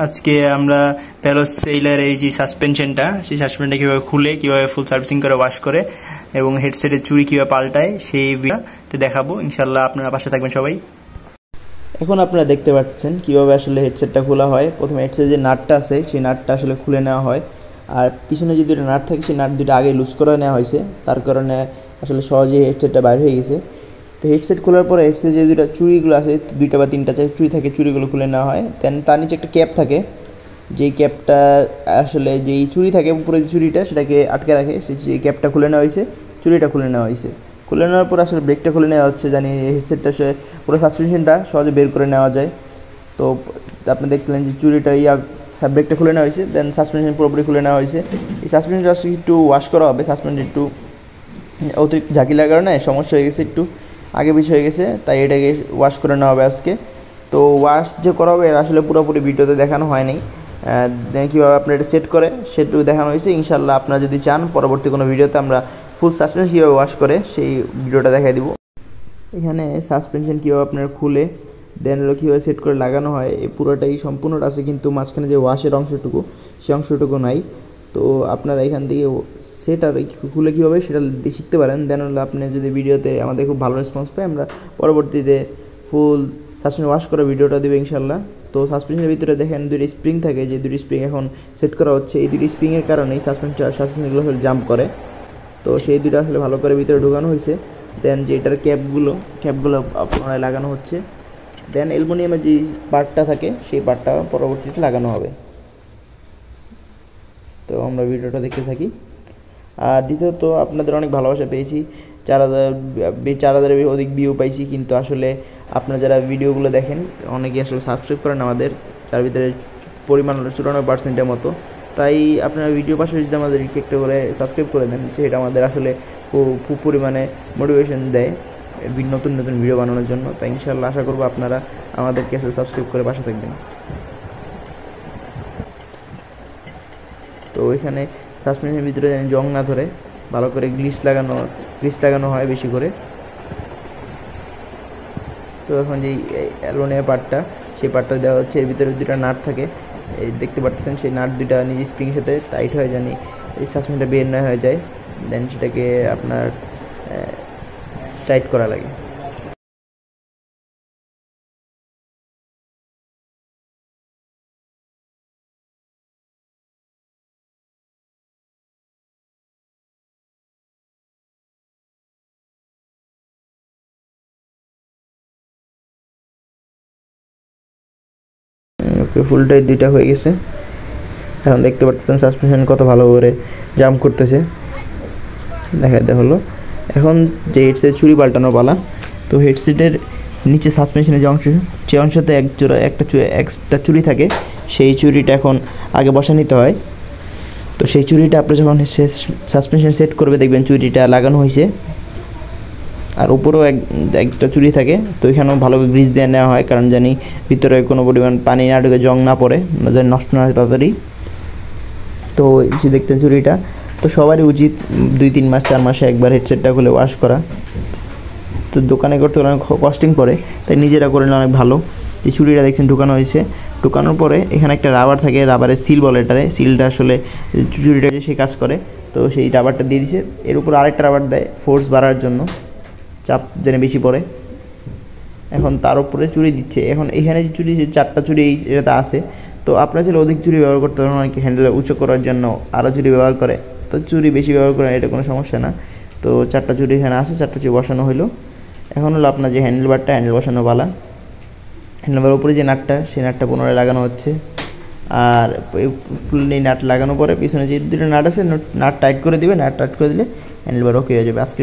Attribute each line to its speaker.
Speaker 1: আজকে আমরা প্যালোস সেইলার এই যে সাসপেনশনটা সেই সাসপেনশনটা কিভাবে খুলে কিভাবে ফুল সার্ভিসিং করে ওয়াশ করে এবং হেডসেটের চুড়ি কিভাবে পাল্টায় সেই ভিডিওতে দেখাবো। ইনশাআল্লাহ আপনারা পাশে থাকবেন সবাই।
Speaker 2: এখন আপনারা দেখতে পাচ্ছেন কিভাবে আসলে হেডসেটটা খোলা হয়। প্রথমে হেডসেটের যে নাটটা আছে সেই নাটটা আসলে খুলে নেওয়া হয়, আর পিছনে যে দুটো নাট থাকে সেই নাট দুটো আগে লুজ করে নেওয়া হয়েছে, তার কারণে আসলে সহজেই হেডসেটটা বাইরে হয়ে গেছে। তো হেডসেট খোলার পরে হেডসেটের যে দুটো চুড়িগুলো আছে, দুইটা বা তিনটা চুড়ি থাকে, চুড়িগুলো খুলে নেওয়া হয়। দেন তার নিচে একটা ক্যাপ থাকে, যেই ক্যাপটা আসলে যেই চুড়ি থাকে উপরে যে চুড়িটা সেটাকে আটকে রাখে, সেই ক্যাপটা খুলে নেওয়া হয়েছে, চুড়িটা খুলে নেওয়া হয়েছে। খুলে নেওয়ার পর আসলে ব্রেকটা খুলে নেওয়া হচ্ছে, জানি হেডসেটটা পুরো সাসপেনশনটা সহজে বের করে নেওয়া যায়। তো আপনি দেখলেন যে চুড়িটা ব্রেকটা খুলে নেওয়া হয়েছে, দেন সাসপেনশন পুরোপুরি খুলে নেওয়া হয়েছে। এই সাসপেনশনটা আসলে একটু ওয়াশ করা হবে, সাসপেনশন একটু অতিরিক্ত ঝাঁকি লাগার কারণে সমস্যা হয়ে গেছে, একটু আগে পিছিয়ে হয়ে গেছে, তাই এটাকে ওয়াশ করে নেওয়া হবে আজকে। তো ওয়াশ যে করা হবে এটা আসলে পুরোপুরি ভিডিওতে দেখানো হয়নি, কীভাবে আপনার এটা সেট করে সেটুকু দেখানো হয়েছে। ইনশাল্লাহ আপনারা যদি চান পরবর্তী কোনো ভিডিওতে আমরা ফুল সাসপেনশন কীভাবে ওয়াশ করে সেই ভিডিওটা দেখাই দিব। এখানে সাসপেনশন কীভাবে আপনার খুলে দেন হলো কীভাবে সেট করে লাগানো হয়, এই পুরোটাই সম্পূর্ণটা আছে, কিন্তু মাঝখানে যে ওয়াশের অংশটুকু সেই অংশটুকু নাই। তো আপনারা এখান থেকে সেট আর খুলে কীভাবে সেটা শিখতে পারেন। দেন হলো আপনি যদি ভিডিওতে আমাদের খুব ভালো রেসপন্স পাই, আমরা পরবর্তীতে ফুল সাসপেনশন ওয়াশ করা ভিডিওটা দেবে ইনশাল্লাহ। তো সাসপেনশনের ভিতরে দেখেন দুটি স্প্রিং থাকে, যে দুটি স্প্রিং এখন সেট করা হচ্ছে। এই দুটি স্প্রিংয়ের কারণে এই সাসপেনশনগুলো আসলে জাম্প করে, তো সেই দুটো আসলে ভালো করে ভিতরে ঢোকানো হয়েছে। দেন যে এটার ক্যাপগুলো আপনারা লাগানো হচ্ছে। দেন অ্যালুমিনিয়ামের যে পার্টটা থাকে সেই পার্টটা পরবর্তীতে লাগানো হবে। তো আমরা ভিডিওটা দেখতে থাকি। আর দ্বিতীয়ত আপনাদের অনেক ভালোবাসা পেয়েছি, 4,000 অধিক ভিউ পাইছি, কিন্তু আসলে আপনারা যারা ভিডিওগুলো দেখেন অনেকেই আসলে সাবস্ক্রাইব করেন আমাদের, তার ভিতরে পরিমাণ হলো 94%-এর মতো। তাই আপনারা ভিডিও পাশে যদি আমাদের একটা করে সাবস্ক্রাইব করে দেন, সেটা আমাদের আসলে খুব পরিমাণে মোটিভেশন দেয় নতুন নতুন ভিডিও বানানোর জন্য। তাই ইনশাআল্লাহ আশা করবো আপনারা আমাদেরকে আসলে সাবস্ক্রাইব করে পাশে থাকবেন। তো এখানে সাসপেনশনের ভিতরে জং না ধরে ভালো করে গ্রিস লাগানো হয় বেশি করে। তো এখন যেই অ্যালুমিনিয়াম পার্টটা সেই পার্টটা দেওয়া হচ্ছে, এর ভিতরে দুটো নাট থাকে, এই দেখতে পাচ্ছেন সেই নাট দুটা নিজে স্প্রিংয়ের সাথে টাইট হয়ে জানি এই সাসপেনশনটা বের না হয়ে যায়। দেন সেটাকে আপনার টাইট করা লাগে। ওকে, ফুল টাইট দুইটা হয়ে গেছে। এখন দেখতে পাচ্ছেন সাসপেনশন কত ভালো করে জাম্প করতেছে, দেখাতে হলো। এখন যে হেডসেট চুড়ি পাল্টানো পালা। তো হেডসেটের নিচে সাসপেনশনের যে অংশ, সেই অংশতে একটা চুড়ি থাকে, সেই চুড়িটা এখন আগে বসা নিতে হয়। তো সেই চুড়িটা আপনি যখন সাসপেনশন সেট করবে দেখবেন চুড়িটা লাগানো হয়েছে, আর উপরেও একটা চুড়ি থাকে। তো এখানেও ভালো করে গ্রিস দিয়ে নেওয়া হয়, কারণ জানি ভিতরে কোনো পরিমাণ পানি না ঢুকে জং না পড়ে, যেন নষ্ট না হয় তাড়াতাড়ি। তো এসে দেখতেন চুড়িটা, তো সবারই উচিত 2-3 মাস 4 মাসে একবার হেডসেটটা খুলে ওয়াশ করা। তো দোকানে করতে অনেক কস্টিং পড়ে, তাই নিজেরা করে নিলে অনেক ভালো। এই চুড়িটা দেখছেন ঢুকানো হয়েছে, ঢুকানোর পরে এখানে একটা রাবার থাকে, রাবারের সিল বলে এটারে, সিলটা আসলে চুড়িটা যে সেই কাজ করে। তো সেই রাবারটা দিয়ে দিছে, এর উপর আরেকটা রাবার দেয় ফোর্স বাড়ার জন্য, চাপ যেন বেশি পড়ে। এখন তার উপরে চুড়ি দিচ্ছে। এখন এখানে যে চুড়ি, 4টা চুড়ি এটাতে আছে। তো আপনারা চাইলে অধিক চুড়ি ব্যবহার করতে পারেন, অনেকে হ্যান্ডেল উঁচু করার জন্য আরও চুড়ি ব্যবহার করে। তো চুড়ি বেশি ব্যবহার করে এটা কোনো সমস্যা না। তো 4টা চুড়ি এখানে আছে, 4টা চুড়ি বসানো হলো। এখন হলো আপনার যে হ্যান্ডেল বসানো বালা, হ্যান্ডেলবার উপরে যে নাটটা সেই নাটটা পুনরায় লাগানো হচ্ছে। আর ফুললি নাট লাগানোর পরে পিছনে যে দুটো নাট আছে নাট টাইট করে দিবে, নাট টাইট করে দিলে হ্যান্ডেলবার ওকে হয়ে যাবে। আজকে